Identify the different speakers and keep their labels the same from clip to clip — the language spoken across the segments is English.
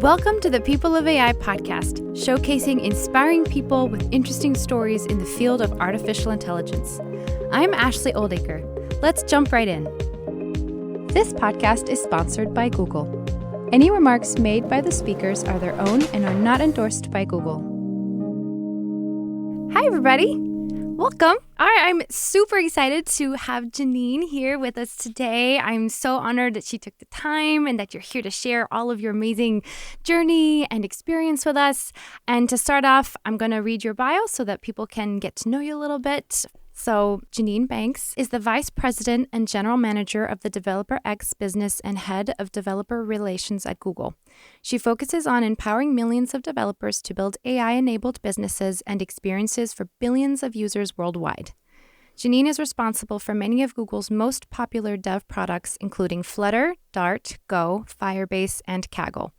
Speaker 1: Welcome to the People of AI podcast, showcasing inspiring people with interesting stories in the field of artificial intelligence. I'm Ashley Oldacre. Let's jump right in. This podcast is sponsored by Google. Any remarks made by the speakers are their own and are not endorsed by Google. Hi, everybody. Welcome. All right, I'm super excited to have Jeanine here with us today. I'm so honored that she took the time and that you're here to share all of your amazing journey and experience with us. And to start off, I'm going to read your bio so that people can get to know you a little bit. So Jeanine Banks is the Vice President and General Manager of the Developer X business and Head of Developer Relations at Google. She focuses on empowering millions of developers to build AI-enabled businesses and experiences for billions of users worldwide. Jeanine is responsible for many of Google's most popular dev products, including Flutter, Dart, Go, Firebase, and Kaggle,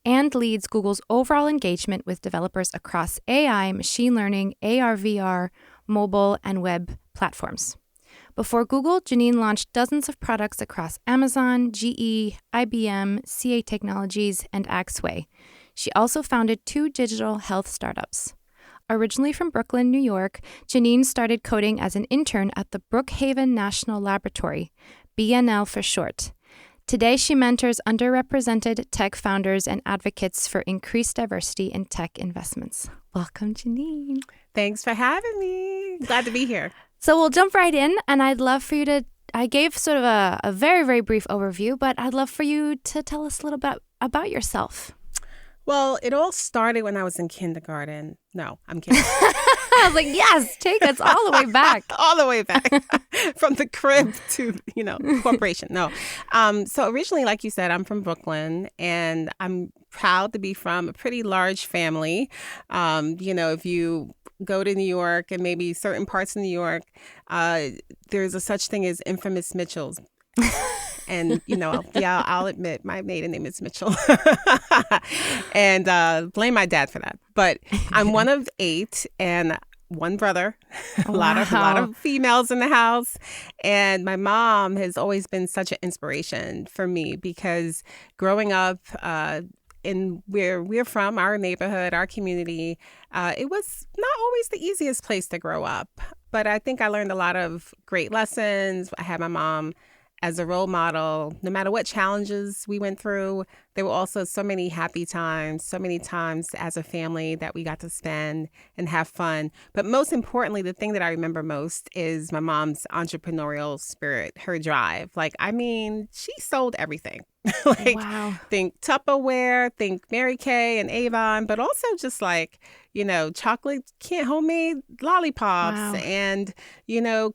Speaker 1: and leads Google's overall engagement with developers across AI, machine learning, AR/VR, mobile, and web platforms. Before Google, Jeanine launched dozens of products across Amazon, GE, IBM, CA Technologies, and Axway. She also founded 2 digital health startups. Originally from Brooklyn, New York, Jeanine started coding as an intern at the Brookhaven National Laboratory, BNL for short. Today, she mentors underrepresented tech founders and advocates for increased diversity in tech investments. Welcome, Jeanine.
Speaker 2: Thanks for having me. Glad to be here.
Speaker 1: So we'll jump right in, and I'd love for you to, I gave sort of a very, very brief overview, but I'd love for you to tell us a little bit about yourself.
Speaker 2: Well, it all started when I was in kindergarten. No, I'm kidding.
Speaker 1: I was like, yes, take us all the way back.
Speaker 2: All the way back. From the crib to, corporation. No. So originally, like you said, I'm from Brooklyn, and I'm proud to be from a pretty large family. If you go to New York and maybe certain parts of New York, there's a such thing as infamous Mitchells. And, I'll admit my maiden name is Mitchell. And blame my dad for that. But I'm one of 8 and one brother, a lot of females in the house. And my mom has always been such an inspiration for me because growing up in where we're from, our neighborhood, our community, it was not always the easiest place to grow up. But I think I learned a lot of great lessons. I had my mom as a role model. No matter what challenges we went through, there were also so many happy times, so many times as a family that we got to spend and have fun. But most importantly, the thing that I remember most is my mom's entrepreneurial spirit, her drive. She sold everything.
Speaker 1: Wow.
Speaker 2: Think Tupperware, think Mary Kay and Avon, but also just chocolate, homemade lollipops and,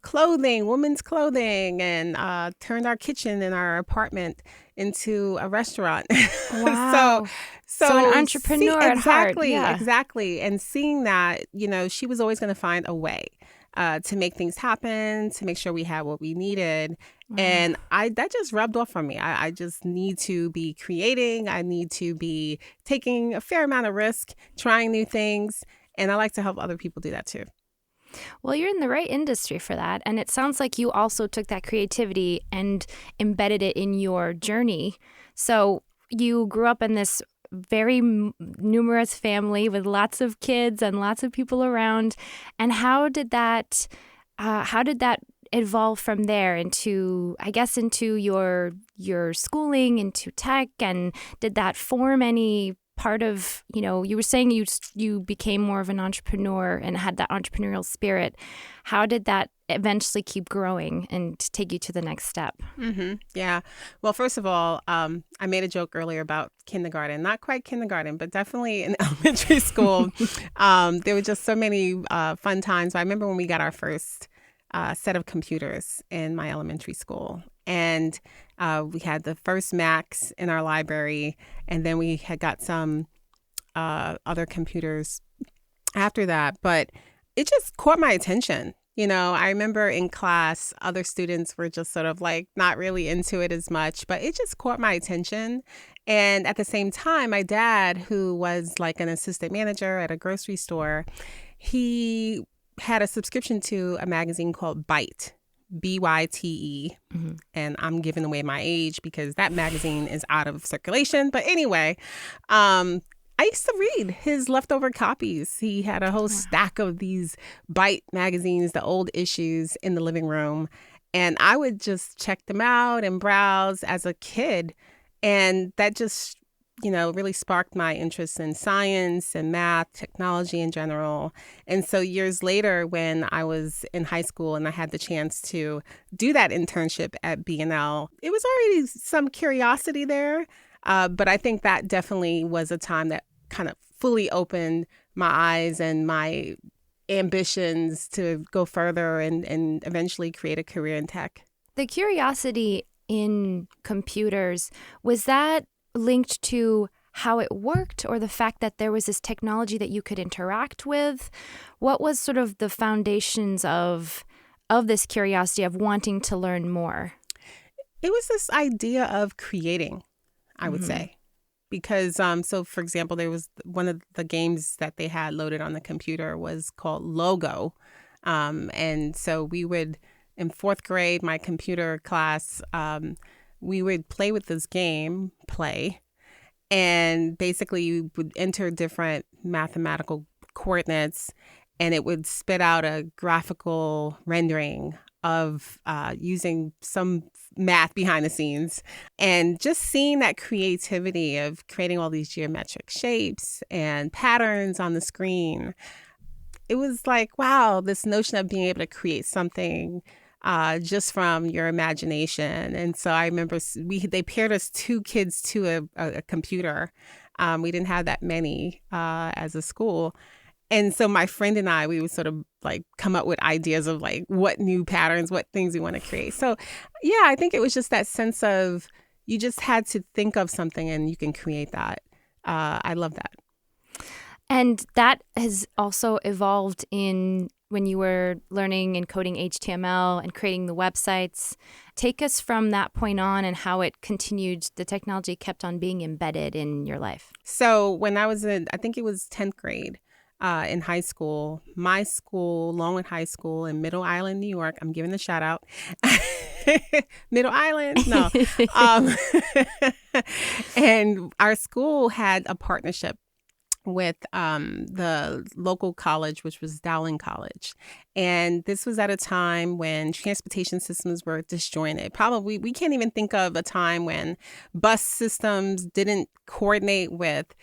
Speaker 2: clothing, women's clothing, and turned our kitchen in our apartment into a restaurant.
Speaker 1: Wow. so an entrepreneur at heart. Yeah.
Speaker 2: Exactly. And seeing that, she was always going to find a way to make things happen, to make sure we had what we needed. And that just rubbed off on me. I just need to be creating. I need to be taking a fair amount of risk, trying new things. And I like to help other people do that too.
Speaker 1: Well, you're in the right industry for that. And it sounds like you also took that creativity and embedded it in your journey. So you grew up in this very numerous family with lots of kids and lots of people around. And how did that evolve from there into your schooling, into tech? And did that form any part of, you were saying you became more of an entrepreneur and had that entrepreneurial spirit. How did that eventually keep growing and take you to the next step?
Speaker 2: Mm-hmm. Yeah. Well, first of all, I made a joke earlier about kindergarten, not quite kindergarten, but definitely in elementary school. There were just so many fun times. I remember when we got our first set of computers in my elementary school. And we had the first Macs in our library, and then we had got some other computers after that. But it just caught my attention. I remember in class, other students were just sort of not really into it as much, but it just caught my attention. And at the same time, my dad, who was an assistant manager at a grocery store, he had a subscription to a magazine called Byte. BYTE. And I'm giving away my age because that magazine is out of circulation. But anyway, I used to read his leftover copies. He had a whole stack of these Byte magazines, the old issues, in the living room. And I would just check them out and browse as a kid. And that just, really sparked my interest in science and math, technology in general. And so years later, when I was in high school and I had the chance to do that internship at B&L, it was already some curiosity there. But I think that definitely was a time that kind of fully opened my eyes and my ambitions to go further and eventually create a career in tech.
Speaker 1: The curiosity in computers, was that linked to how it worked or the fact that there was this technology that you could interact with? What was sort of the foundations of this curiosity of wanting to learn more?
Speaker 2: It was this idea of creating, I would say. Because, so for example, there was one of the games that they had loaded on the computer was called Logo. And so we would, in fourth grade, my computer class, we would play with this game, and basically you would enter different mathematical coordinates and it would spit out a graphical rendering of using some math behind the scenes. And just seeing that creativity of creating all these geometric shapes and patterns on the screen, it was like, wow, this notion of being able to create something just from your imagination. And so I remember they paired us 2 kids to a computer. We didn't have that many as a school. And so my friend and I, we would sort of like come up with ideas of like what new patterns, what things we want to create. So yeah, I think it was just that sense of you just had to think of something and you can create that. I love that.
Speaker 1: And that has also evolved in when you were learning and coding HTML and creating the websites. Take us from that point on and how it continued, the technology kept on being embedded in your life.
Speaker 2: So when I was I think it was 10th grade in high school, my school, Longwood High School in Middle Island, New York, I'm giving a shout out. Middle Island, no. And our school had a partnership with the local college, which was Dowling College. And this was at a time when transportation systems were disjointed. Probably, we can't even think of a time when bus systems didn't coordinate with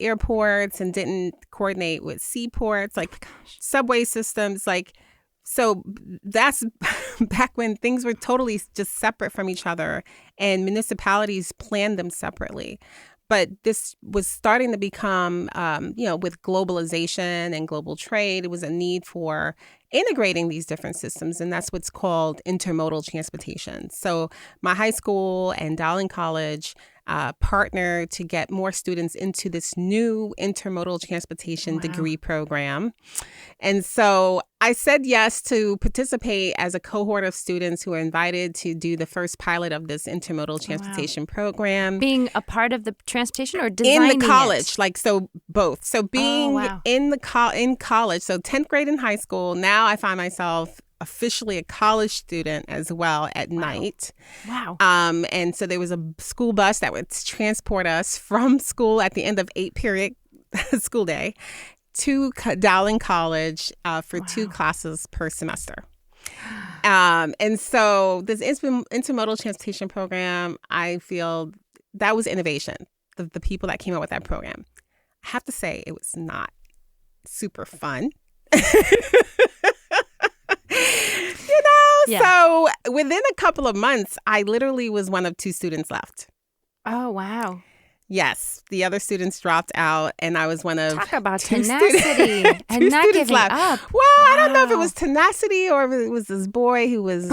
Speaker 2: airports and didn't coordinate with seaports, like subway systems. So that's back when things were totally just separate from each other and municipalities planned them separately. But this was starting to become, with globalization and global trade, it was a need for integrating these different systems. And that's what's called intermodal transportation. So my high school and Dowling College partnered to get more students into this new intermodal transportation degree program. And so I said yes to participate as a cohort of students who were invited to do the first pilot of this intermodal transportation program.
Speaker 1: Being a part of the transportation or designing
Speaker 2: in the college,
Speaker 1: it?
Speaker 2: Both. So being in college, so 10th grade in high school, now I find myself officially a college student as well at night.
Speaker 1: Wow.
Speaker 2: And so there was a school bus that would transport us from school at the end of 8-period school day to Dowling College for 2 classes per semester. And so this intermodal transportation program, I feel that was innovation. The people that came up with that program. I have to say it was not super fun. So within a couple of months, I literally was one of 2 students left.
Speaker 1: Oh, wow.
Speaker 2: Yes. The other students dropped out and I was one of
Speaker 1: Talk about
Speaker 2: 2
Speaker 1: tenacity and not giving
Speaker 2: left.
Speaker 1: up.
Speaker 2: Well, I don't know if it was tenacity or if it was this boy who was,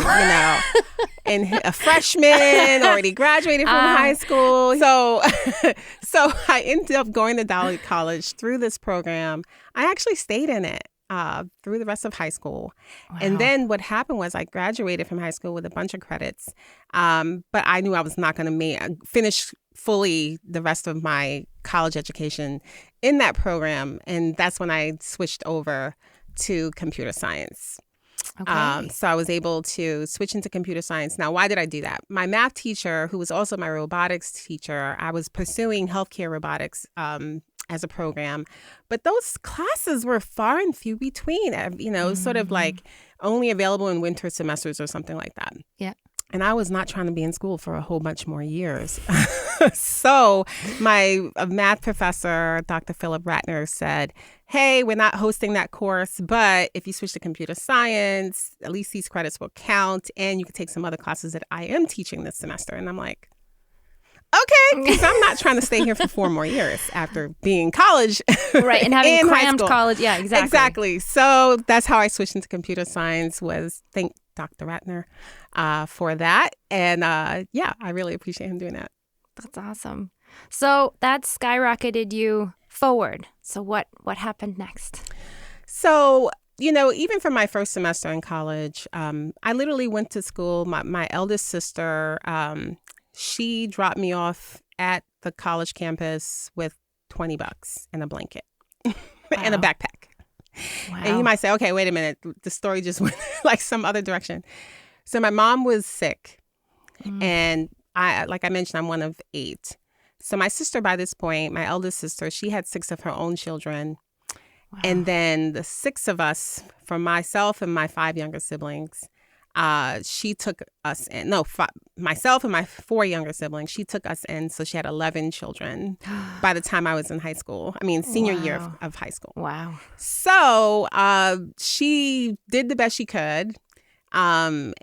Speaker 2: in a freshman, already graduated from high school. So I ended up going to Dowling College through this program. I actually stayed in it through the rest of high school. Wow. And then what happened was I graduated from high school with a bunch of credits. But I knew I was not going to finish fully the rest of my college education in that program. And that's when I switched over to computer science.
Speaker 1: Okay.
Speaker 2: So I was able to switch into computer science. Now, why did I do that? My math teacher, who was also my robotics teacher, I was pursuing healthcare robotics as a program, but those classes were far and few between, sort of like only available in winter semesters or something like that.
Speaker 1: Yeah.
Speaker 2: And I was not trying to be in school for a whole bunch more years. So my math professor, Dr. Philip Ratner, said, hey, we're not hosting that course, but if you switch to computer science, at least these credits will count, and you can take some other classes that I am teaching this semester. And I'm like, okay, because I'm not trying to stay here for 4 more years after being in college.
Speaker 1: Right, and having crammed college. Yeah, exactly.
Speaker 2: Exactly. So that's how I switched into computer science, was thank Dr. Ratner for that. And I really appreciate him doing that.
Speaker 1: That's awesome. So that skyrocketed you forward. So what happened next?
Speaker 2: So, even from my first semester in college, I literally went to school. My eldest sister, she dropped me off at the college campus with $20 and a blanket and a backpack.
Speaker 1: Wow.
Speaker 2: And you might say, okay, wait a minute. The story just went like some other direction. So my mom was sick. And like I mentioned, I'm one of 8. So my sister, by this point, my eldest sister, she had 6 of her own children. Wow. And then the 6 of us, from myself and my 5 younger siblings, she took us in. No, myself and my 4 younger siblings, she took us in. So she had 11 children by the time I was in high school. I mean, senior year of high school.
Speaker 1: Wow.
Speaker 2: So she did the best she could and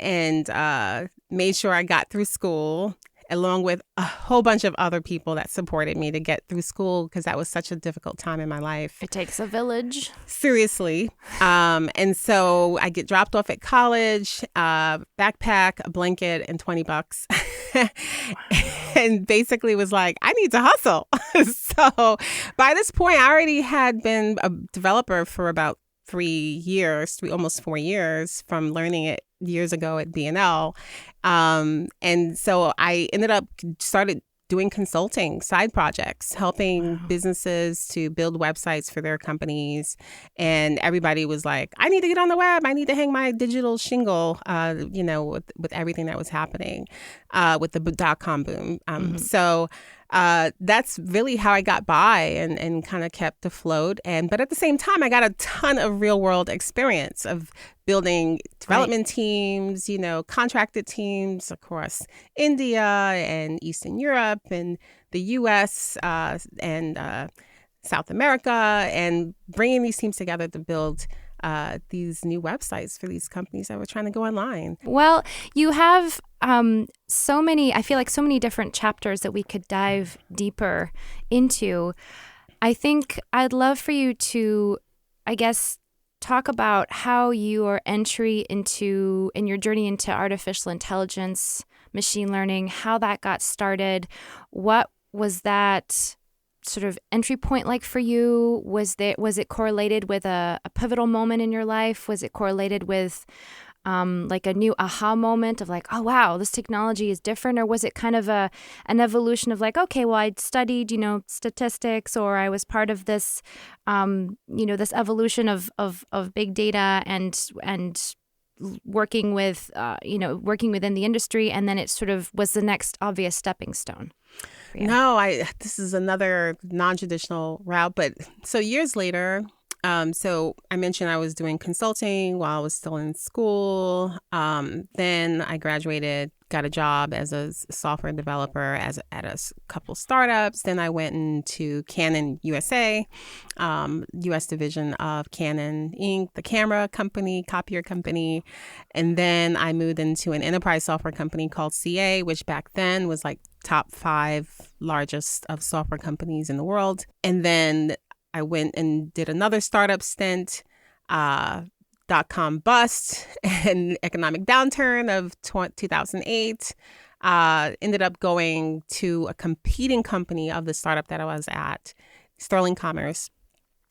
Speaker 2: made sure I got through school, along with a whole bunch of other people that supported me to get through school, because that was such a difficult time in my life.
Speaker 1: It takes a village.
Speaker 2: Seriously. And so I get dropped off at college, backpack, a blanket, and $20. And basically was like, I need to hustle. So by this point, I already had been a developer for about 3 years, almost 4 years, from learning it years ago at B&L. And so I started doing consulting, side projects, helping businesses to build websites for their companies. And everybody was like, I need to get on the web. I need to hang my digital shingle, with everything that was happening with the .com boom. So that's really how I got by and kind of kept afloat. But at the same time, I got a ton of real world experience of building development teams, contracted teams across India and Eastern Europe and the US and South America, and bringing these teams together to build these new websites for these companies that were trying to go online.
Speaker 1: Well, you have so many different chapters that we could dive deeper into. I think I'd love for you to, talk about how your entry into and your journey into artificial intelligence, machine learning, how that got started. What was that sort of entry point like for you? Was it correlated with a pivotal moment in your life? Was it correlated with like a new aha moment of like, oh, wow, this technology is different? Or was it kind of an evolution of like, okay, well, I studied, statistics, or I was part of this, this evolution of big data and working with, working within the industry. And then it sort of was the next obvious stepping stone. Yeah.
Speaker 2: No, this is another non-traditional route. But so years later, so I mentioned I was doing consulting while I was still in school. Then I graduated, got a job as a software developer at a couple startups. Then I went into Canon USA, US division of Canon Inc., the camera company, copier company. And then I moved into an enterprise software company called CA, which back then was like top 5 largest of software companies in the world. And then I went and did another startup stint, .com bust and economic downturn of 2008. Ended up going to a competing company of the startup that I was at, Sterling Commerce,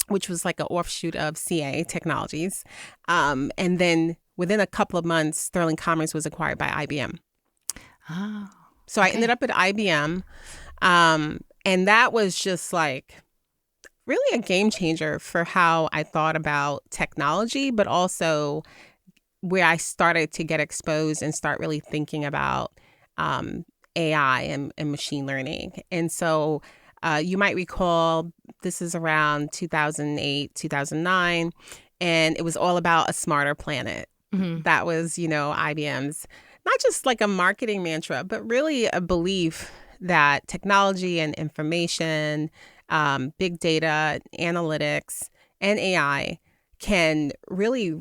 Speaker 2: which was like an offshoot of CA Technologies. And then within a couple of months, Sterling Commerce was acquired by IBM.
Speaker 1: Oh,
Speaker 2: so I ended up at IBM. And that was just like really a game changer for how I thought about technology, but also where I started to get exposed and start really thinking about AI and machine learning. And so you might recall this is around 2008, 2009, and it was all about a smarter planet. Mm-hmm. That was, IBM's, not just like a marketing mantra, but really a belief that technology and information, big data, analytics, and AI can really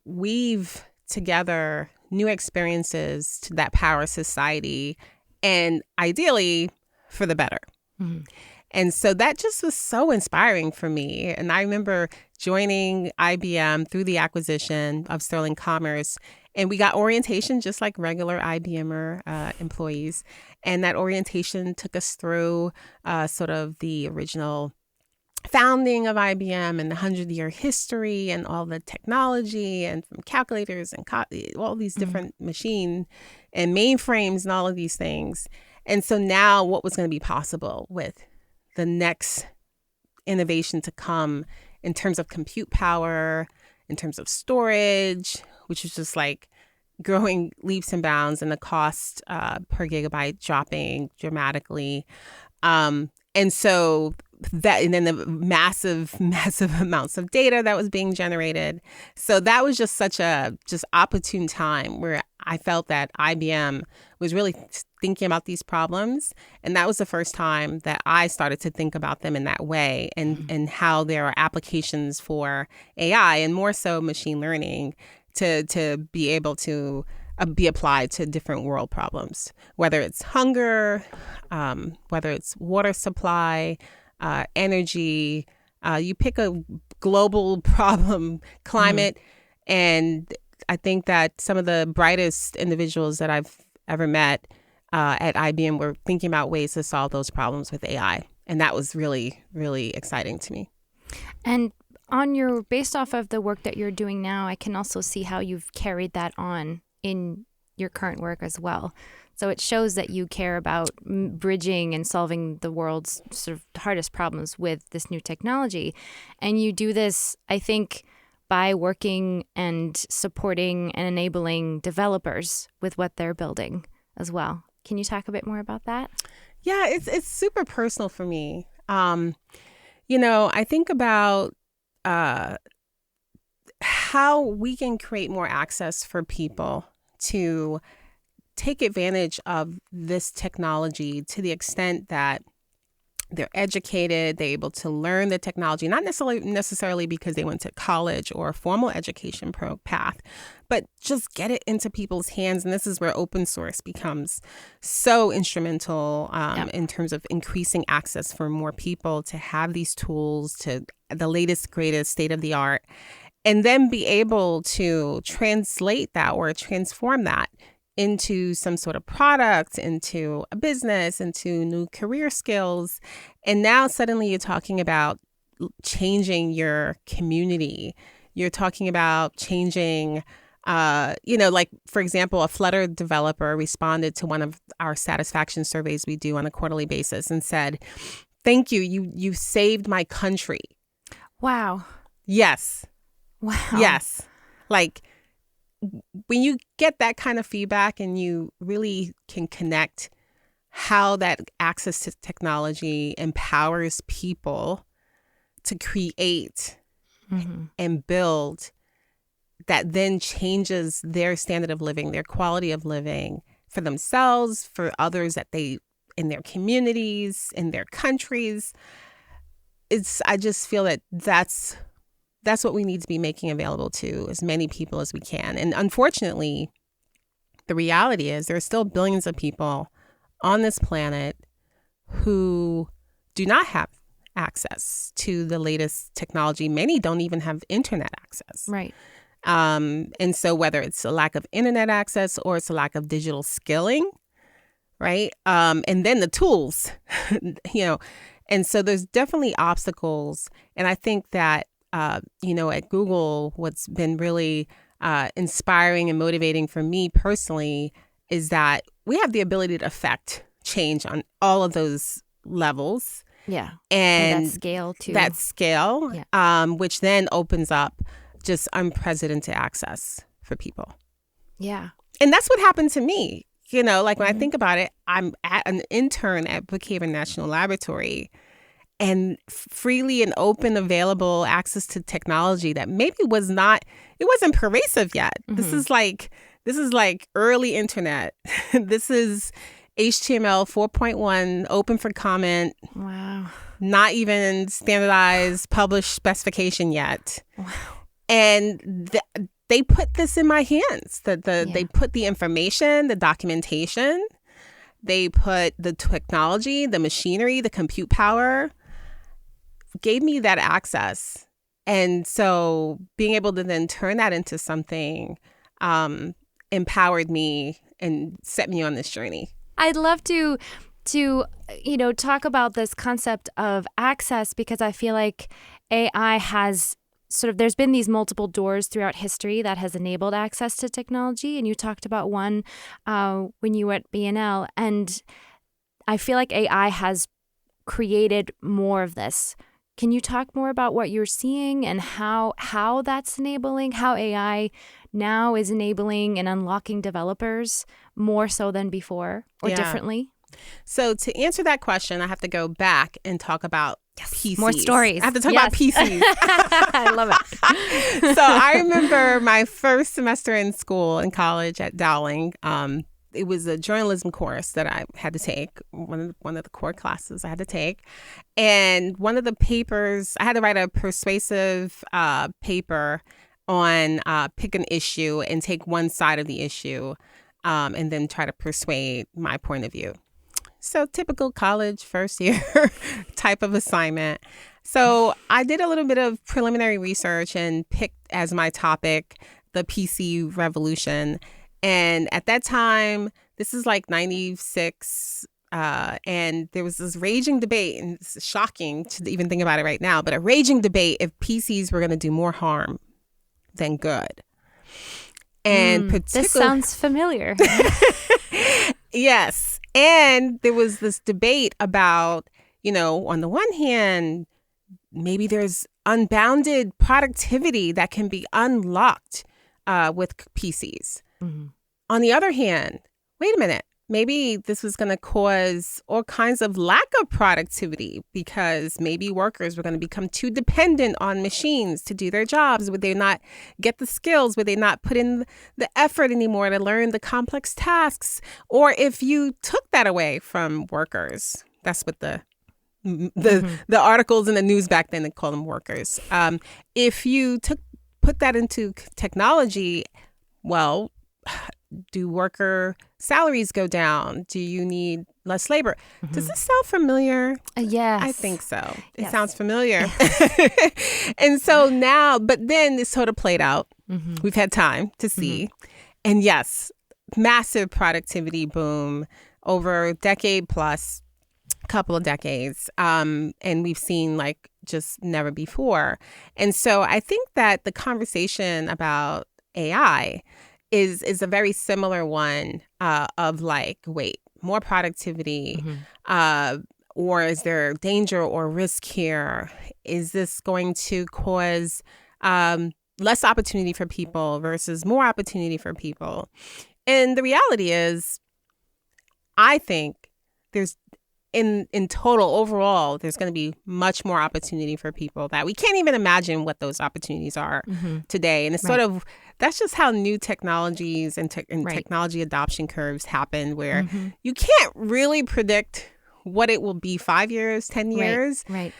Speaker 2: weave together new experiences that power society, and ideally for the better. Mm-hmm. And so that just was so inspiring for me. And I remember joining IBM through the acquisition of Sterling Commerce. And we got orientation just like regular IBMer employees. And that orientation took us through sort of the original founding of IBM and the 100-year history and all the technology and from calculators and all these different machine and mainframes and all of these things. And so now what was going to be possible with the next innovation to come in terms of compute power, in terms of storage, which is just like growing leaps and bounds, and the cost per gigabyte dropping dramatically. And so that, and then the massive amounts of data that was being generated. So that was just such a opportune time where I felt that IBM was really thinking about these problems. And that was the first time that I started to think about them in that way, and how there are applications for AI and more so machine learning to be able to be applied to different world problems, whether it's hunger, whether it's water supply, energy, you pick a global problem, climate. And I think that some of the brightest individuals that I've ever met at IBM were thinking about ways to solve those problems with AI. And that was really, really exciting to me.
Speaker 1: And based off of the work that you're doing now, I can also see how you've carried that on in your current work as well. So it shows that you care about bridging and solving the world's sort of hardest problems with this new technology. And you do this, I think, by working and supporting and enabling developers with what they're building as well. Can you talk a bit more about that?
Speaker 2: Yeah, it's super personal for me. I think about how we can create more access for people to take advantage of this technology to the extent that they're educated, they're able to learn the technology, not necessarily because they went to college or a formal education path, but just get it into people's hands. And this is where open source becomes so instrumental in terms of increasing access for more people to have these tools, to the latest, greatest, state of the art, and then be able to translate that or transform that into some sort of product, into a business, into new career skills. And now suddenly you're talking about changing your community. You're talking about changing, like, for example, a Flutter developer responded to one of our satisfaction surveys we do on a quarterly basis and said, "Thank you. You saved my country."
Speaker 1: Wow.
Speaker 2: Yes.
Speaker 1: Wow.
Speaker 2: Yes. Like, when you get that kind of feedback and you really can connect how that access to technology empowers people to create and build, that then changes their standard of living, their quality of living for themselves, for others in their communities, in their countries. I just feel that that's what we need to be making available to as many people as we can. And unfortunately, the reality is there are still billions of people on this planet who do not have access to the latest technology. Many don't even have internet access.
Speaker 1: Right.
Speaker 2: And so whether it's a lack of internet access or it's a lack of digital skilling, right? And then the tools, and so there's definitely obstacles. And I think that at Google, what's been really inspiring and motivating for me personally is that we have the ability to affect change on all of those levels.
Speaker 1: Yeah.
Speaker 2: And
Speaker 1: that scale too.
Speaker 2: That scale, which then opens up just unprecedented access for people.
Speaker 1: Yeah.
Speaker 2: And that's what happened to me. When I think about it, I'm an intern at Brookhaven National Laboratory, and freely and open, available access to technology that maybe it wasn't pervasive yet. This is like early internet. This is HTML 4.1, open for comment.
Speaker 1: Wow.
Speaker 2: Not even standardized published specification yet.
Speaker 1: Wow.
Speaker 2: And they put this in my hands. They put the information, the documentation, they put the technology, the machinery, the compute power, gave me that access. And so being able to then turn that into something empowered me and set me on this journey.
Speaker 1: I'd love to talk about this concept of access, because I feel like AI has there's been these multiple doors throughout history that has enabled access to technology. And you talked about one when you were at BNL. And I feel like AI has created more of this. Can you talk more about what you're seeing and how that's enabling, how AI now is enabling and unlocking developers more so than before or differently?
Speaker 2: So to answer that question, I have to go back and talk about PCs.
Speaker 1: More stories.
Speaker 2: I have to talk about PCs.
Speaker 1: I love it.
Speaker 2: So I remember my first semester in school in college at Dowling. It was a journalism course that I had to take, one of the core classes I had to take. And one of the papers, I had to write a persuasive paper on pick an issue and take one side of the issue and then try to persuade my point of view. So typical college first year type of assignment. So I did a little bit of preliminary research and picked as my topic the PC revolution. And at that time, this is like 96, and there was this raging debate, and it's shocking to even think about it right now, but a raging debate if PCs were going to do more harm than good. And
Speaker 1: this sounds familiar.
Speaker 2: Yes. And there was this debate about, on the one hand, maybe there's unbounded productivity that can be unlocked with PCs. Mm-hmm. On the other hand, wait a minute, maybe this was going to cause all kinds of lack of productivity because maybe workers were going to become too dependent on machines to do their jobs. Would they not get the skills? Would they not put in the effort anymore to learn the complex tasks? Or if you took that away from workers, that's what the articles in the news back then, they call them workers. If you put that into technology, well, do worker salaries go down? Do you need less labor? Mm-hmm. Does this sound familiar?
Speaker 1: Yes.
Speaker 2: I think so. It sounds familiar. Yes. And so now, but then this sort of played out. Mm-hmm. We've had time to see. Mm-hmm. And yes, massive productivity boom over a decade plus, couple of decades. And we've seen like just never before. And so I think that the conversation about AI is a very similar one of like, wait, more productivity, mm-hmm. Or is there danger or risk here? Is this going to cause less opportunity for people versus more opportunity for people? And the reality is, I think there's in total, overall, there's going to be much more opportunity for people that we can't even imagine what those opportunities are mm-hmm. today. And it's sort of, that's just how new technologies and technology adoption curves happen, where mm-hmm. you can't really predict what it will be 5 years, 10 years.
Speaker 1: Right.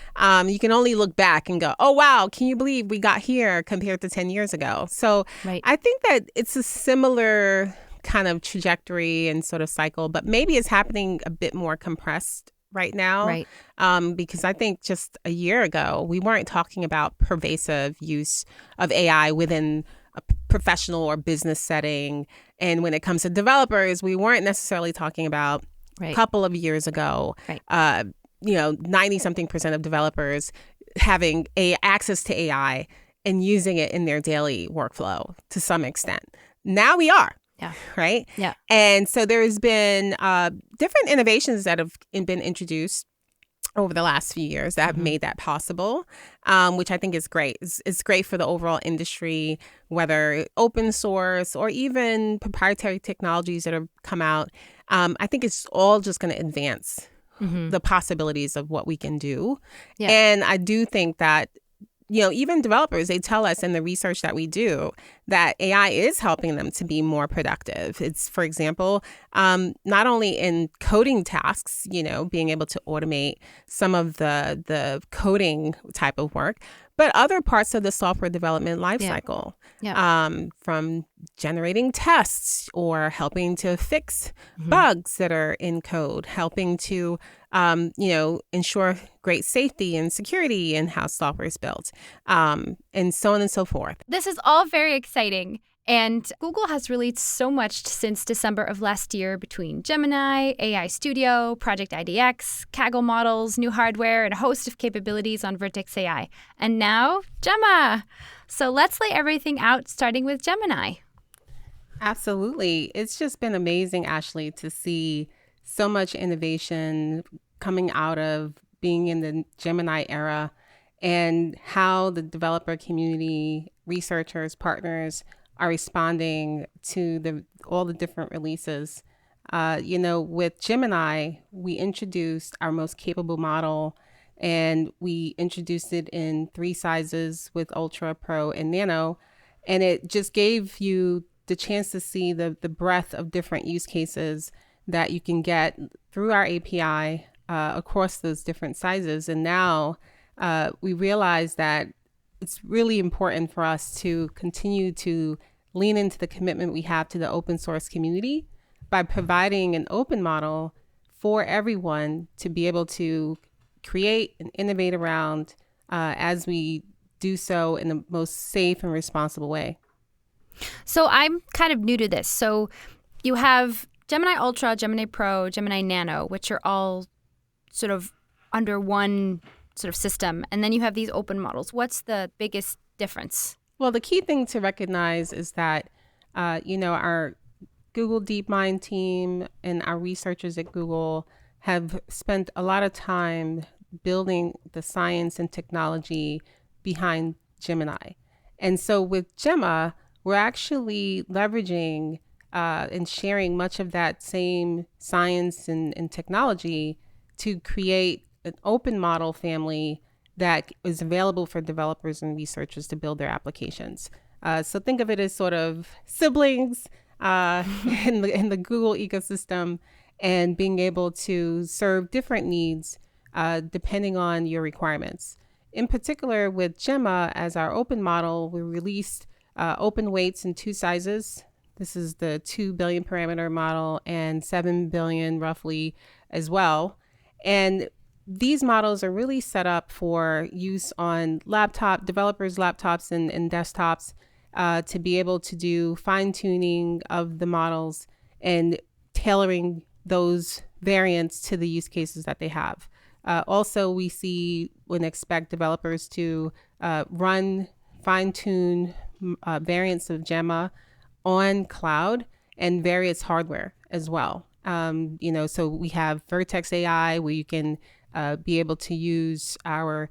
Speaker 2: You can only look back and go, oh, wow, can you believe we got here compared to 10 years ago? So I think that it's a similar kind of trajectory and sort of cycle, but maybe it's happening a bit more compressed right now. Right. Because I think just a year ago, we weren't talking about pervasive use of AI within a professional or business setting. And when it comes to developers, we weren't necessarily talking about a couple of years ago, 90-something% of developers having access to AI and using it in their daily workflow to some extent. Now we are. Yeah. Right?
Speaker 1: Yeah.
Speaker 2: And so there's been different innovations that have been introduced over the last few years that have made that possible, which I think is great. It's great for the overall industry, whether open source or even proprietary technologies that have come out. I think it's all just going to advance the possibilities of what we can do. Yeah. And I do think that, even developers, they tell us in the research that we do that AI is helping them to be more productive. It's, for example, not only in coding tasks, being able to automate some of the coding type of work, but other parts of the software development lifecycle, from generating tests or helping to fix bugs that are in code, helping to, ensure great safety and security in how software is built, and so on and so forth.
Speaker 1: This is all very exciting. And Google has released so much since December of last year between Gemini, AI Studio, Projet IDX, Kaggle models, new hardware, and a host of capabilities on Vertex AI. And now, Gemma. So let's lay everything out, starting with Gemini.
Speaker 2: Absolutely. It's just been amazing, Ashley, to see so much innovation coming out of being in the Gemini era and how the developer community, researchers, partners are responding to all the different releases. With Gemini, we introduced our most capable model, and we introduced it in 3 sizes with Ultra, Pro, and Nano. And it just gave you the chance to see the breadth of different use cases that you can get through our API across those different sizes. And now we realize that it's really important for us to continue to lean into the commitment we have to the open source community by providing an open model for everyone to be able to create and innovate around as we do so in the most safe and responsible way.
Speaker 1: So I'm kind of new to this. So you have Gemini Ultra, Gemini Pro, Gemini Nano, which are all sort of under one sort of system. And then you have these open models. What's the biggest difference?
Speaker 2: Well, the key thing to recognize is that, our Google DeepMind team and our researchers at Google have spent a lot of time building the science and technology behind Gemini. And so with Gemma, we're actually leveraging and sharing much of that same science and technology to create an open model family that is available for developers and researchers to build their applications. So think of it as sort of siblings in the Google ecosystem, and being able to serve different needs depending on your requirements. In particular, with Gemma as our open model, we released open weights in 2 sizes. This is the 2 billion parameter model and 7 billion roughly as well. And these models are really set up for use on developers' laptops and desktops to be able to do fine-tuning of the models and tailoring those variants to the use cases that they have. Also, we see and expect developers to run fine-tune variants of Gemma on cloud and various hardware as well. So we have Vertex AI, where you can be able to use our,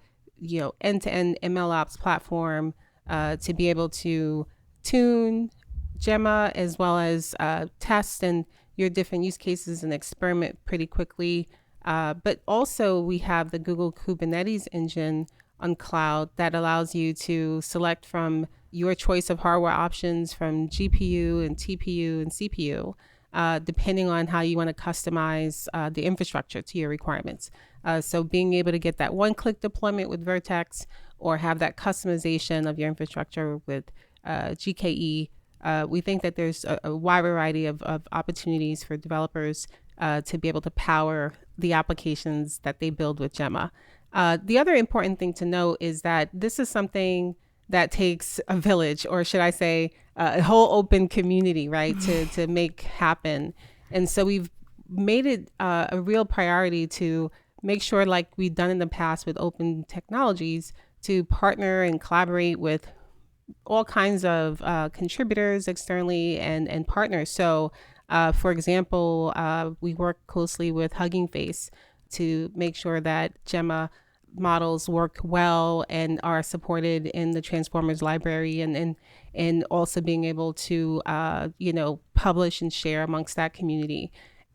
Speaker 2: end-to-end MLOps platform to be able to tune Gemma as well as test and your different use cases and experiment pretty quickly. But also we have the Google Kubernetes engine on cloud that allows you to select from your choice of hardware options from GPU and TPU and CPU, depending on how you want to customize the infrastructure to your requirements. So being able to get that one-click deployment with Vertex, or have that customization of your infrastructure with GKE, we think that there's a wide variety of opportunities for developers to be able to power the applications that they build with Gemma. The other important thing to note is that this is something that takes a village, or should I say a whole open community, right, to make happen. And so we've made it a real priority to make sure, like we've done in the past with open technologies, to partner and collaborate with all kinds of contributors externally and partners. So for example, we work closely with Hugging Face to make sure that Gemma models work well and are supported in the Transformers library, and also being able to publish and share amongst that community,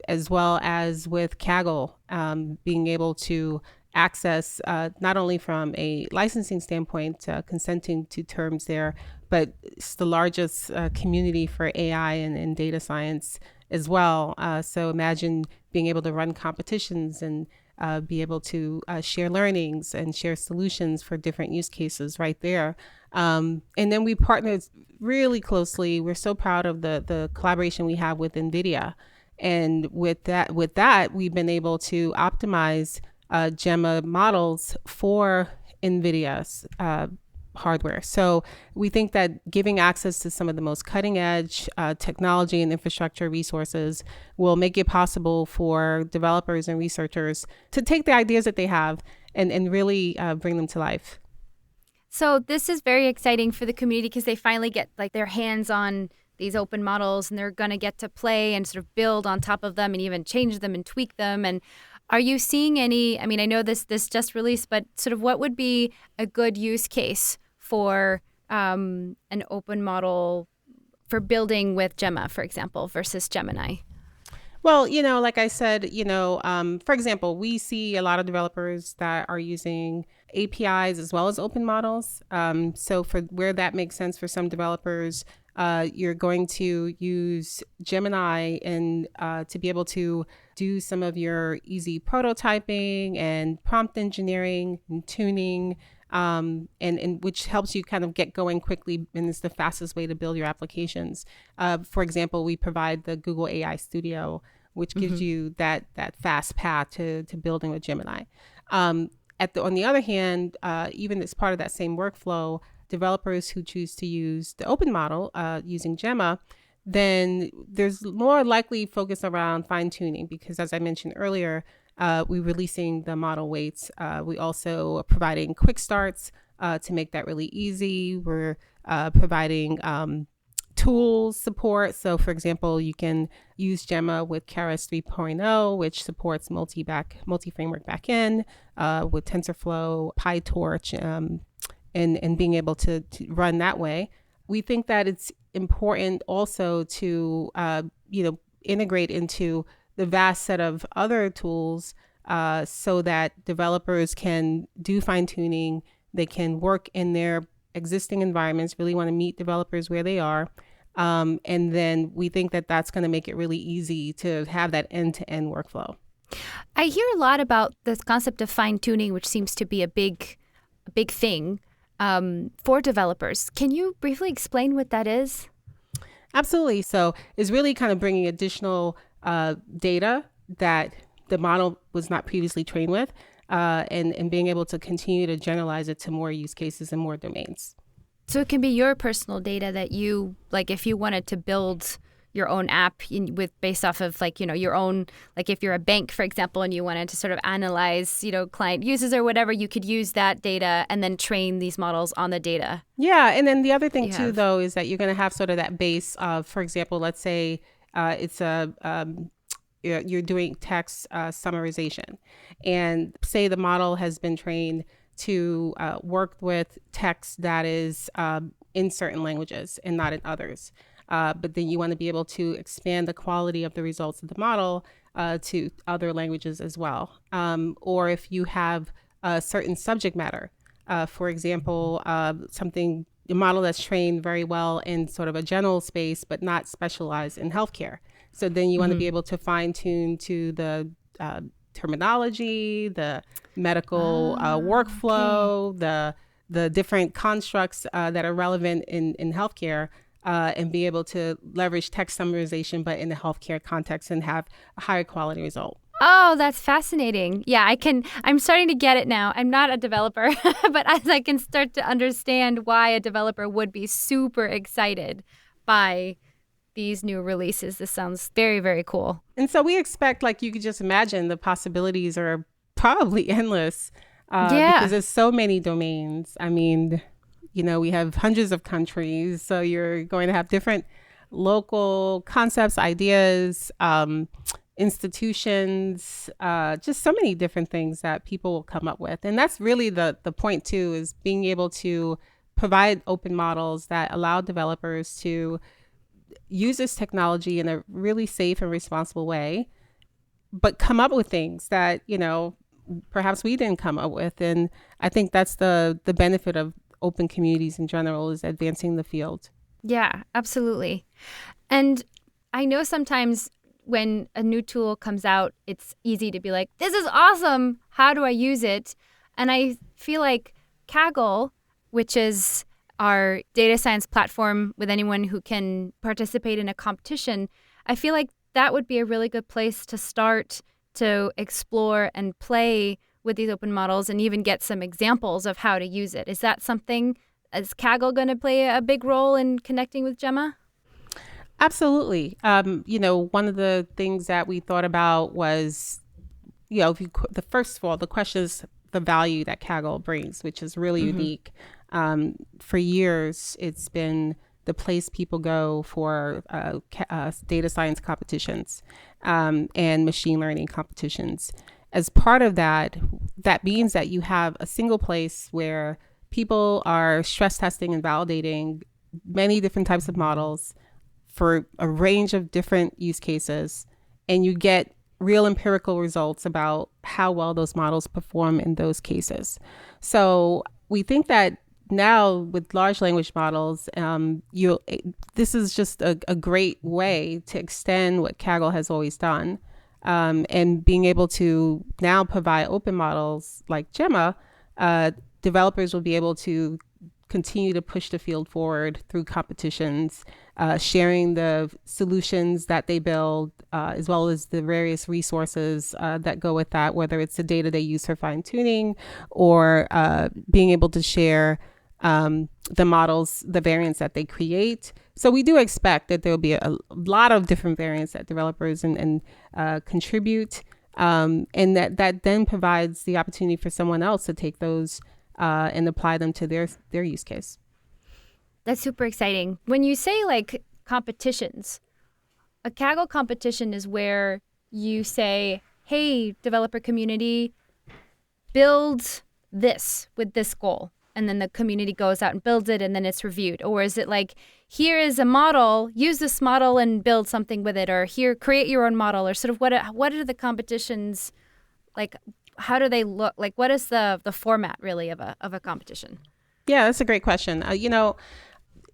Speaker 2: as well as with Kaggle, being able to access not only from a licensing standpoint, consenting to terms there, but it's the largest community for AI and data science as well. So imagine being able to run competitions and be able to share learnings and share solutions for different use cases right there. And then we partnered really closely. We're so proud of the collaboration we have with NVIDIA. And with that, we've been able to optimize Gemma models for NVIDIA's hardware. So we think that giving access to some of the most cutting edge technology and infrastructure resources will make it possible for developers and researchers to take the ideas that they have and really bring them to life.
Speaker 1: So this is very exciting for the community because they finally get like their hands on these open models, and they're going to get to play and sort of build on top of them and even change them and tweak them. And are you seeing any, I mean, I know this just released, but sort of what would be a good use case for an open model for building with Gemma, for example, versus Gemini?
Speaker 2: Well, like I said, for example, we see a lot of developers that are using APIs as well as open models. So for where that makes sense for some developers, you're going to use Gemini and to be able to do some of your easy prototyping and prompt engineering and tuning, and which helps you kind of get going quickly, and it's the fastest way to build your applications. For example, we provide the Google AI Studio, which gives you that fast path to building with Gemini. On the other hand, even as part of that same workflow, developers who choose to use the open model using Gemma, then there's more likely focus around fine tuning, because as I mentioned earlier, we're releasing the model weights. We also are providing quick starts to make that really easy. We're providing tools support. So for example, you can use Gemma with Keras 3.0, which supports multi-framework backend with TensorFlow, PyTorch, and being able to run that way. We think that it's important also to integrate into the vast set of other tools so that developers can do fine tuning. They can work in their existing environments, really want to meet developers where they are. And then we think that that's going to make it really easy to have that end-to-end workflow.
Speaker 1: I hear a lot about this concept of fine tuning, which seems to be a big thing for developers. Can you briefly explain what that is?
Speaker 2: Absolutely. So it's really kind of bringing additional data that the model was not previously trained with, and being able to continue to generalize it to more use cases and more domains.
Speaker 1: So it can be your personal data that you, like if you wanted to build your own app based off of your own, like if you're a bank, for example, and you wanted to sort of analyze, client uses or whatever, you could use that data and then train these models on the data.
Speaker 2: Yeah. And then the other thing too, though, is that you're going to have sort of that base of, for example, let's say it's you're doing text summarization, and say the model has been trained to work with text that is in certain languages and not in others. But then you want to be able to expand the quality of the results of the model to other languages as well. Or if you have a certain subject matter, for example, a model that's trained very well in sort of a general space, but not specialized in healthcare. So then you want to be able to fine tune to the terminology, the medical workflow, the different constructs that are relevant in healthcare, and be able to leverage text summarization, but in the healthcare context, and have a higher quality result.
Speaker 1: Oh, that's fascinating. Yeah, I'm starting to get it now. I'm not a developer, but as I can start to understand why a developer would be super excited by these new releases. This sounds very, very cool.
Speaker 2: And so we expect, like you could just imagine, the possibilities are probably endless because there's so many domains. I mean, we have hundreds of countries, so you're going to have different local concepts, ideas, institutions, just so many different things that people will come up with. And that's really the point too, is being able to provide open models that allow developers to use this technology in a really safe and responsible way, but come up with things that, perhaps we didn't come up with. And I think that's the benefit of open communities in general, is advancing the field.
Speaker 1: Yeah, absolutely. And I know sometimes when a new tool comes out, it's easy to be like, this is awesome. How do I use it? And I feel like Kaggle, which is our data science platform with anyone who can participate in a competition, I feel like that would be a really good place to start to explore and play with these open models and even get some examples of how to use it. Is that something, is Kaggle going to play a big role in connecting with Gemma?
Speaker 2: Absolutely. One of the things that we thought about was, first of all, the question is the value that Kaggle brings, which is really unique. For years, it's been the place people go for data science competitions and machine learning competitions. As part of that, that means that you have a single place where people are stress testing and validating many different types of models for a range of different use cases, and you get real empirical results about how well those models perform in those cases. So we think that now with large language models, this is just a great way to extend what Kaggle has always done, and being able to now provide open models like Gemma. Developers will be able to continue to push the field forward through competitions, sharing the solutions that they build, as well as the various resources that go with that, whether it's the data they use for fine tuning or being able to share the models, the variants that they create. So we do expect that there will be a lot of different variants that developers and contribute, and that then provides the opportunity for someone else to take those and apply them to their use case.
Speaker 1: That's super exciting. When you say like competitions, a Kaggle competition is where you say, hey, developer community, build this with this goal. And then the community goes out and builds it and then it's reviewed. Or is it like, here is a model, use this model and build something with it, or here, create your own model, or sort of what are the competitions like? How do they look? Like, what is the format really of a competition?
Speaker 2: Yeah, that's a great question.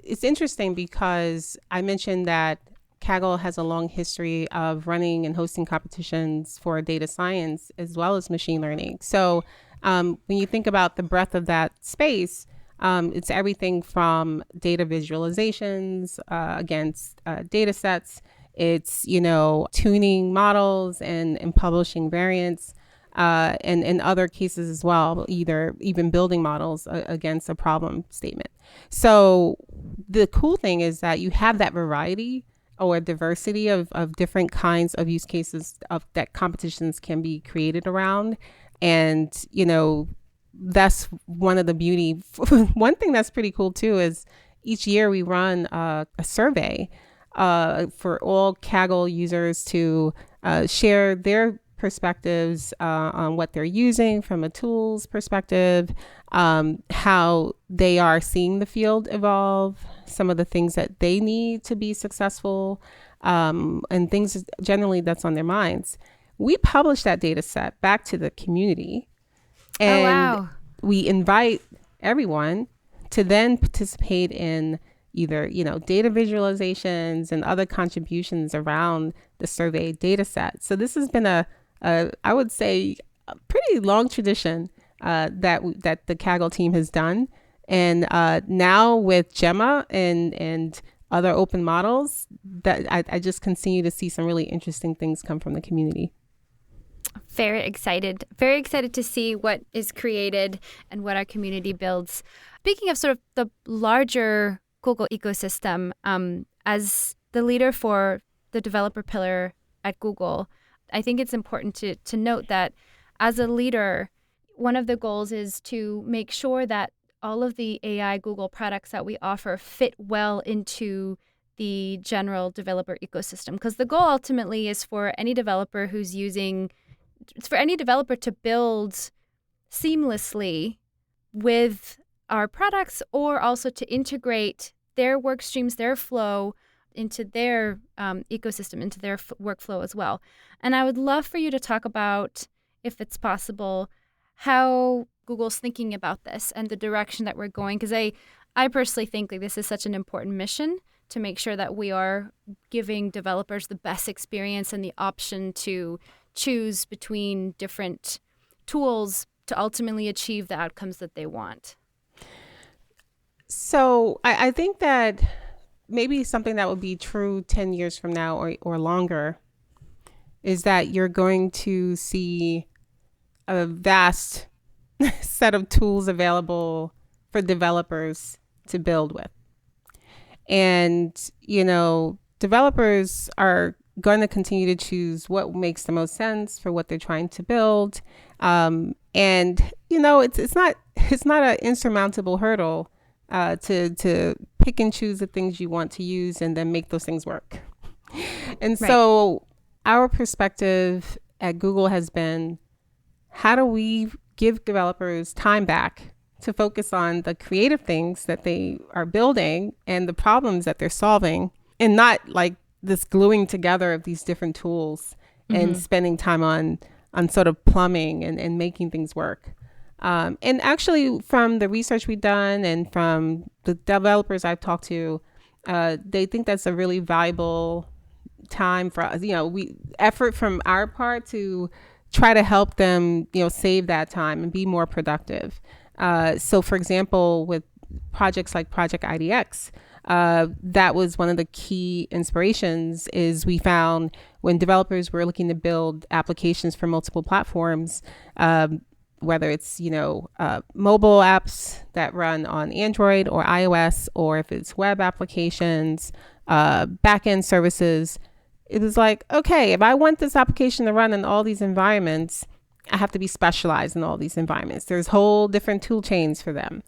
Speaker 2: It's interesting because I mentioned that Kaggle has a long history of running and hosting competitions for data science as well as machine learning. So when you think about the breadth of that space, it's everything from data visualizations against data sets. It's, tuning models and publishing variants. And in other cases as well, even building models against a problem statement. So the cool thing is that you have that variety or diversity of different kinds of use cases that competitions can be created around. And, that's one of the beauty. One thing that's pretty cool too is each year we run a survey for all Kaggle users to share their perspectives on what they're using from a tools perspective, how they are seeing the field evolve, some of the things that they need to be successful, and things generally that's on their minds. We publish that data set back to the community, and we invite everyone to then participate in either, data visualizations and other contributions around the survey data set. So this has been I would say, a pretty long tradition that the Kaggle team has done. And now with Gemma and other open models, that I just continue to see some really interesting things come from the community.
Speaker 1: Very excited to see what is created and what our community builds. Speaking of sort of the larger Google ecosystem, as the leader for the developer pillar at Google, I think it's important to note that as a leader, one of the goals is to make sure that all of the AI Google products that we offer fit well into the general developer ecosystem. Because the goal ultimately is for any developer to build seamlessly with our products, or also to integrate their work streams, their flow into their ecosystem, into their workflow as well. And I would love for you to talk about, if it's possible, how Google's thinking about this and the direction that we're going. Because I personally think like this is such an important mission to make sure that we are giving developers the best experience and the option to choose between different tools to ultimately achieve the outcomes that they want.
Speaker 2: So I think that maybe something that will be true 10 years from now or longer is that you're going to see a vast set of tools available for developers to build with. And, developers are going to continue to choose what makes the most sense for what they're trying to build. And, it's not an insurmountable hurdle to pick and choose the things you want to use and then make those things work. And so our perspective at Google has been, how do we give developers time back to focus on the creative things that they are building and the problems that they're solving, and not like this gluing together of these different tools and spending time on sort of plumbing and making things work. And actually, from the research we've done and from the developers I've talked to, they think that's a really valuable time for us, effort from our part to try to help them, save that time and be more productive. So, for example, with projects like Projet IDX, that was one of the key inspirations. Is we found when developers were looking to build applications for multiple platforms, whether it's, mobile apps that run on Android or iOS, or if it's web applications, backend services, it was like, okay, if I want this application to run in all these environments, I have to be specialized in all these environments. There's whole different tool chains for them.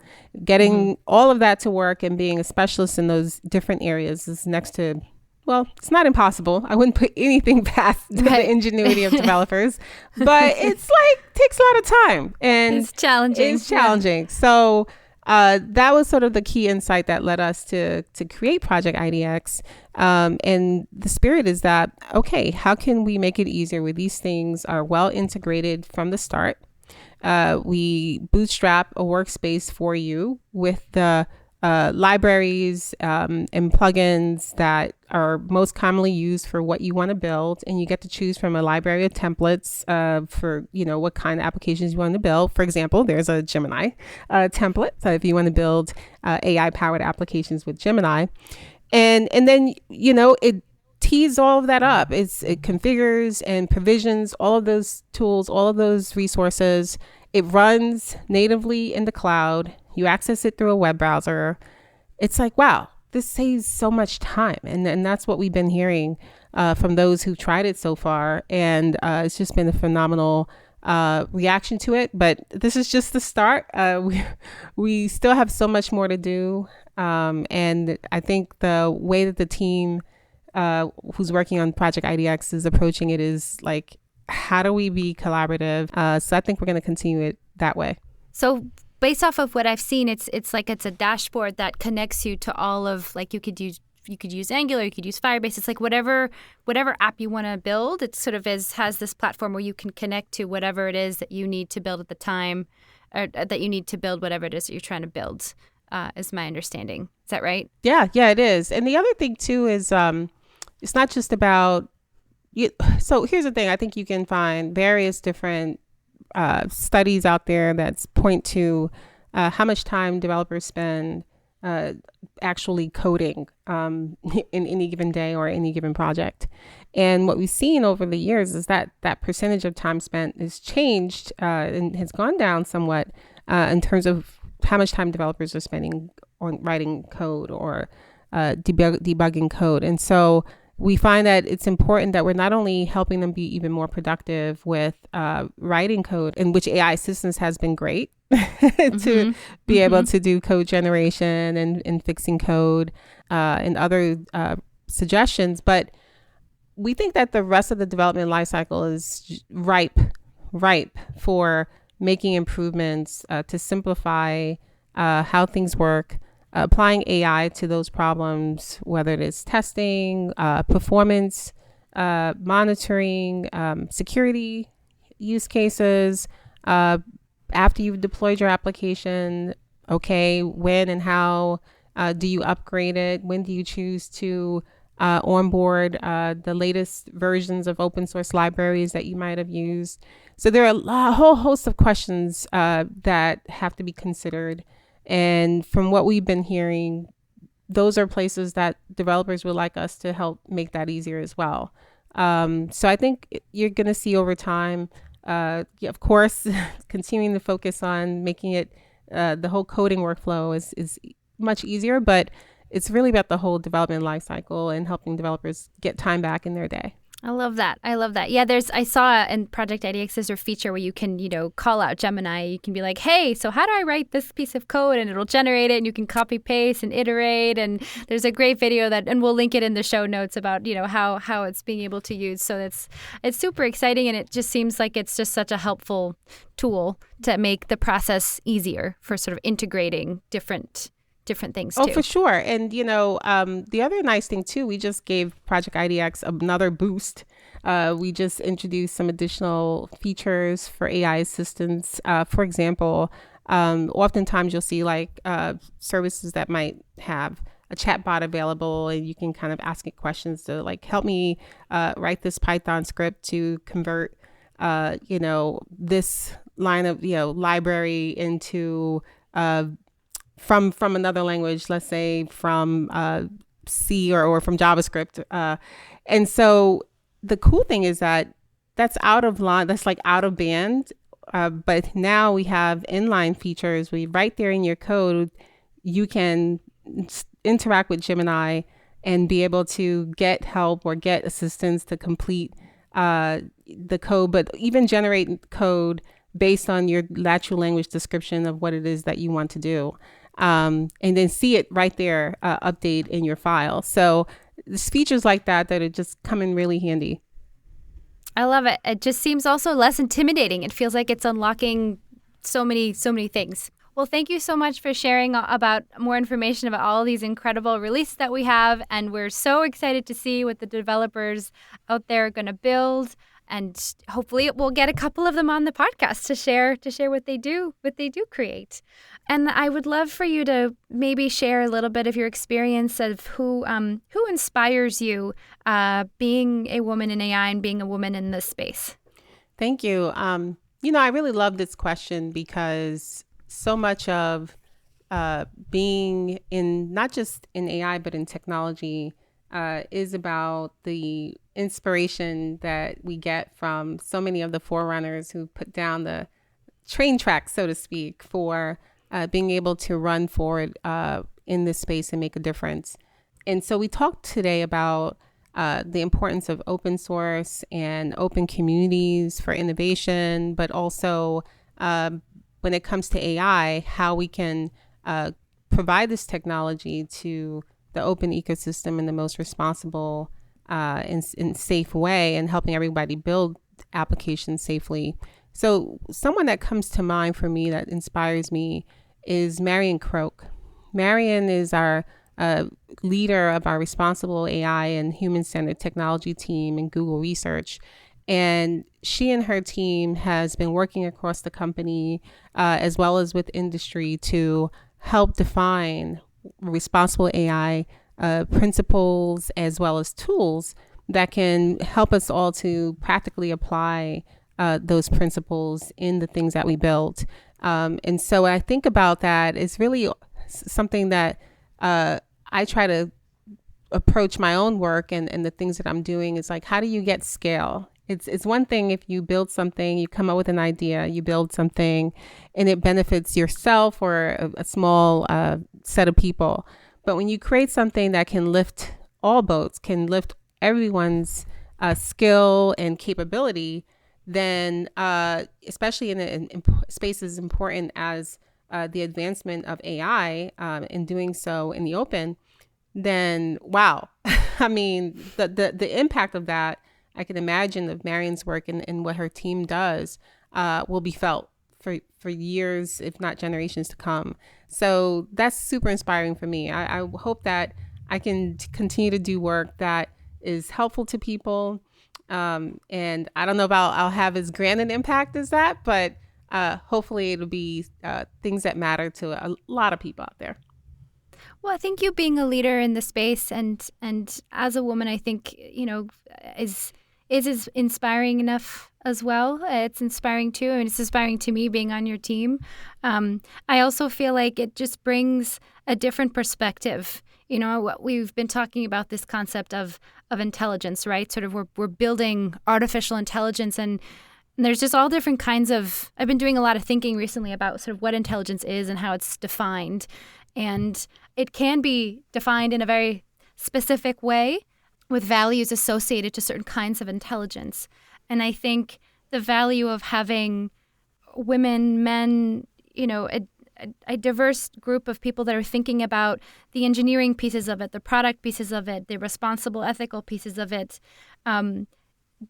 Speaker 2: Getting all of that to work and being a specialist in those different areas is next to, well, it's not impossible. I wouldn't put anything past the ingenuity of developers, but it's takes a lot of time and
Speaker 1: it's challenging.
Speaker 2: Yeah. So that was sort of the key insight that led us to create Projet IDX. And the spirit is that, okay, how can we make it easier where these things are well integrated from the start? We bootstrap a workspace for you with the libraries and plugins that are most commonly used for what you want to build, and you get to choose from a library of templates for what kind of applications you want to build. For example, there's a Gemini template, so if you want to build AI powered applications with Gemini, and then it tees all of that up. It configures and provisions all of those tools, all of those resources. It runs natively in the cloud. You access it through a web browser. It's like, wow, this saves so much time. And that's what we've been hearing from those who've tried it so far. And it's just been a phenomenal reaction to it. But this is just the start. We still have so much more to do. And I think the way that the team who's working on Projet IDX is approaching it is like, how do we be collaborative? So I think we're going to continue it that way.
Speaker 1: So based off of what I've seen, it's a dashboard that connects you to all of, like, you could use Angular, you could use Firebase. It's like whatever app you want to build, it sort of has this platform where you can connect to whatever it is that you need to build at the time, or that you need to build whatever it is that you're trying to build, is my understanding. Is that right?
Speaker 2: Yeah, it is. And the other thing too is it's not just about you. So here's the thing. I think you can find various different studies out there that point to how much time developers spend actually coding in any given day or any given project. And what we've seen over the years is that percentage of time spent has changed and has gone down somewhat in terms of how much time developers are spending on writing code or debugging code. And so we find that it's important that we're not only helping them be even more productive with writing code, in which AI assistance has been great to be able to do code generation and fixing code and other suggestions. But we think that the rest of the development lifecycle is ripe for making improvements to simplify how things work, applying AI to those problems, whether it is testing, performance, monitoring, security use cases. After you've deployed your application, okay, when and how do you upgrade it? When do you choose to onboard the latest versions of open source libraries that you might have used? So there are a whole host of questions that have to be considered. And from what we've been hearing, those are places that developers would like us to help make that easier as well. So I think you're going to see over time, of course, continuing to focus on making it, the whole coding workflow is much easier, but it's really about the whole development lifecycle and helping developers get time back in their day.
Speaker 1: I love that. Yeah, I saw in Project IDX there's a feature where you can, call out Gemini. You can be like, hey, so how do I write this piece of code? And it'll generate it, and you can copy paste and iterate. And there's a great video and we'll link it in the show notes about, how it's being able to use. So it's super exciting, and it just seems like it's just such a helpful tool to make the process easier for sort of integrating different things too.
Speaker 2: Oh, for sure. And, the other nice thing too, we just gave Project IDX another boost. We just introduced some additional features for AI assistance. For example, oftentimes you'll see services that might have a chat bot available, and you can kind of ask it questions to help me write this Python script to convert, this line of, library into from another language, let's say from C or from JavaScript. And so the cool thing is that that's out of line, that's out of band. But now we have inline features. Right there in your code, you can interact with Gemini and be able to get help or get assistance to complete the code, but even generate code based on your natural language description of what it is that you want to do. And then see it right there, update in your file. So there's features like that are just come in really handy.
Speaker 1: I love it. It just seems also less intimidating. It feels like it's unlocking so many things. Well, thank you so much for sharing about more information about all these incredible releases that we have. And we're so excited to see what the developers out there are going to build. And hopefully we'll get a couple of them on the podcast to share what they do create. And I would love for you to maybe share a little bit of your experience of who inspires you being a woman in AI and being a woman in this space.
Speaker 2: Thank you. I really love this question because so much of being in not just in AI but in technology is about the inspiration that we get from so many of the forerunners who put down the train track, so to speak, for being able to run forward in this space and make a difference. And so we talked today about the importance of open source and open communities for innovation, but also when it comes to AI, how we can provide this technology to the open ecosystem in the most responsible and safe way, and helping everybody build applications safely. So someone that comes to mind for me that inspires me is Marian Croak. Marian is our leader of our responsible AI and human-centered technology team in Google Research. And she and her team has been working across the company as well as with industry to help define responsible AI principles as well as tools that can help us all to practically apply those principles in the things that we build. And so when I think about that, it's really something that I try to approach my own work and the things that I'm doing. Is how do you get scale? It's one thing if you build something, you come up with an idea, you build something, and it benefits yourself or a small set of people. But when you create something that can lift all boats, can lift everyone's skill and capability, then especially in spaces important as the advancement of AI, and doing so in the open, then wow. I mean, the impact of that, I can imagine of Marion's work and what her team does will be felt for years, if not generations to come. So that's super inspiring for me. I hope that I can continue to do work that is helpful to people. And I don't know if I'll have as grand an impact as that, but hopefully it'll be things that matter to a lot of people out there.
Speaker 1: Well, I think you being a leader in the space and as a woman, I think, is inspiring enough as well. It's inspiring too. I mean, it's inspiring to me being on your team. I also feel like it just brings a different perspective. We've been talking about this concept of intelligence, right? Sort of we're building artificial intelligence, and there's just all different kinds of, I've been doing a lot of thinking recently about sort of what intelligence is and how it's defined. And it can be defined in a very specific way with values associated to certain kinds of intelligence. And I think the value of having women, men, a diverse group of people that are thinking about the engineering pieces of it, the product pieces of it, the responsible ethical pieces of it,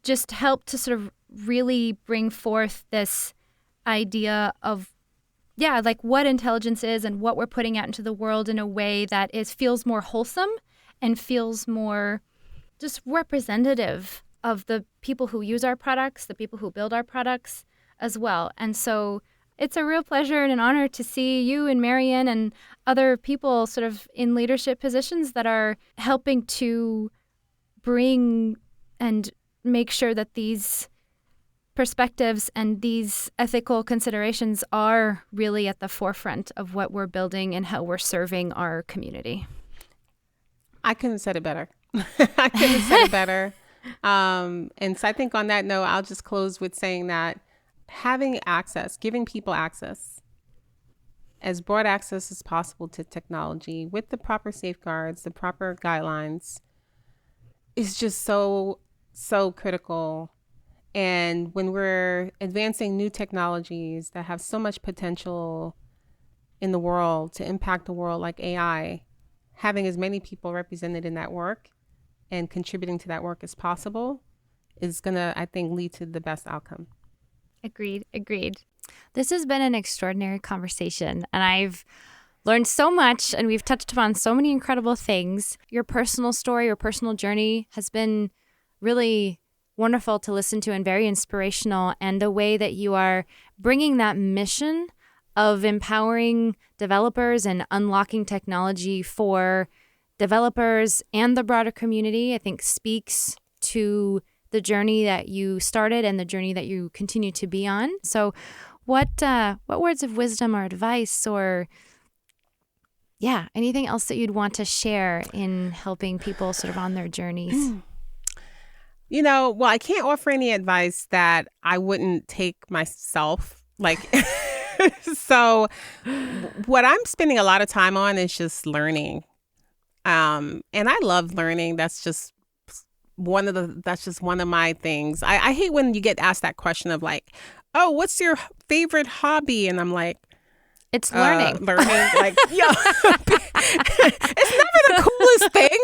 Speaker 1: just help to sort of really bring forth this idea of like what intelligence is and what we're putting out into the world in a way that feels more wholesome and feels more just representative of the people who use our products, the people who build our products as well. And so it's a real pleasure and an honor to see you and Marianne and other people sort of in leadership positions that are helping to bring and make sure that these perspectives and these ethical considerations are really at the forefront of what we're building and how we're serving our community.
Speaker 2: I couldn't have said it better. I couldn't have said it better. And so I think on that note, I'll just close with saying that having access, giving people access, as broad access as possible to technology with the proper safeguards, the proper guidelines, is just so critical. And when we're advancing new technologies that have so much potential in the world to impact the world, like AI, having as many people represented in that work and contributing to that work as possible is going to, I think, lead to the best outcome.
Speaker 1: Agreed. This has been an extraordinary conversation, and I've learned so much, and we've touched upon so many incredible things. Your personal story, your personal journey has been really wonderful to listen to and very inspirational, and the way that you are bringing that mission of empowering developers and unlocking technology for developers and the broader community, I think speaks to the journey that you started and the journey that you continue to be on. So what words of wisdom or advice or anything else that you'd want to share in helping people sort of on their journeys?
Speaker 2: Well, I can't offer any advice that I wouldn't take myself. So what I'm spending a lot of time on is just learning. And I love learning. That's just one of my things. I hate when you get asked that question of like, oh, what's your favorite hobby? And I'm like,
Speaker 1: it's learning.
Speaker 2: It's never the coolest thing,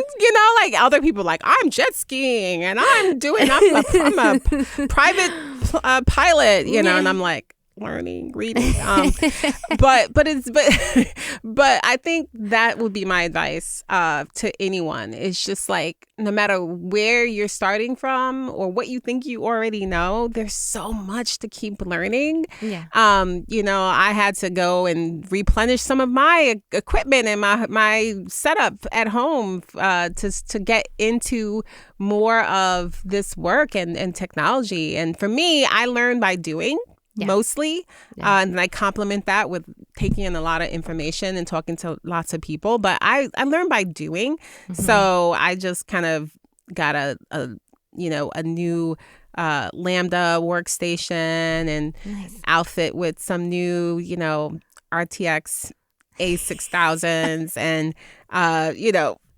Speaker 2: like other people like, I'm jet skiing and I'm a private pilot, and I'm like, learning, reading. But I think that would be my advice to anyone. It's just like, no matter where you're starting from or what you think you already know, there's so much to keep learning.
Speaker 1: Yeah.
Speaker 2: I had to go and replenish some of my equipment and my setup at home to get into more of this work and technology. And for me, I learned by doing. Yeah. Mostly. Yeah. And I complement that with taking in a lot of information and talking to lots of people. But I learned by doing. Mm-hmm. So I just kind of got a new Lambda workstation and outfit with some new, RTX A6000s and,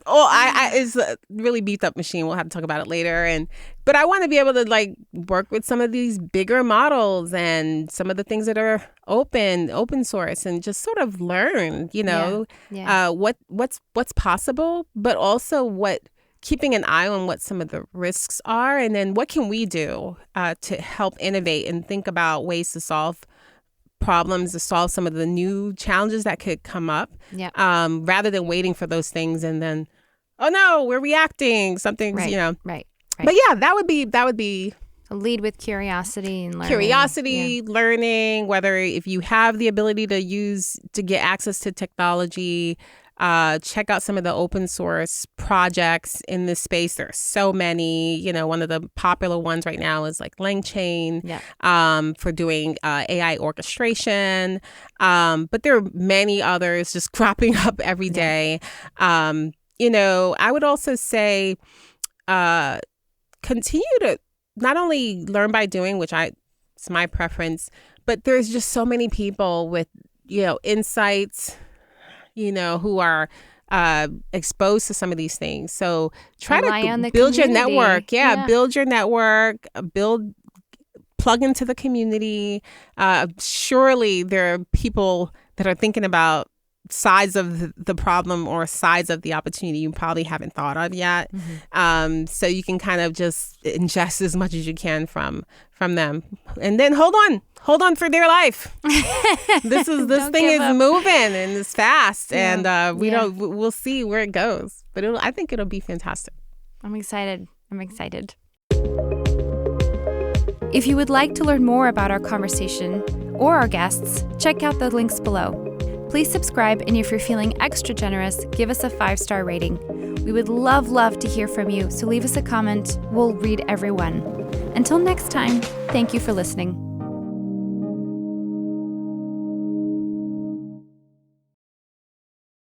Speaker 2: Oh, it's a really beefed up machine. We'll have to talk about it later. But I want to be able to like work with some of these bigger models and some of the things that are open source, and just sort of learn, what's possible, but also keeping an eye on what some of the risks are, and then what can we do to help innovate and think about ways to solve problems, to solve some of the new challenges that could come up, rather than waiting for those things and then, oh no, we're reacting. Something's,
Speaker 1: Right.
Speaker 2: But yeah, that would be
Speaker 1: lead with curiosity and learning.
Speaker 2: Learning, whether if you have the ability to get access to technology, check out some of the open source projects in this space. There are so many. One of the popular ones right now is like LangChain, for doing AI orchestration. But there are many others just cropping up every day. I would also say continue to not only learn by doing, it's my preference, but there's just so many people with, insights, who are exposed to some of these things. So try to build your network. Build your network, plug into the community. Surely there are people that are thinking about sides of the problem or sides of the opportunity you probably haven't thought of yet. Mm-hmm. So you can kind of just ingest as much as you can from them, and then hold on for dear life. This thing is moving and it's fast, and we'll see where it goes. But I think it'll be fantastic.
Speaker 1: I'm excited. If you would like to learn more about our conversation or our guests, check out the links below. Please subscribe, and if you're feeling extra generous, give us a 5-star rating. We would love to hear from you, so leave us a comment. We'll read every one. Until next time, thank you for listening.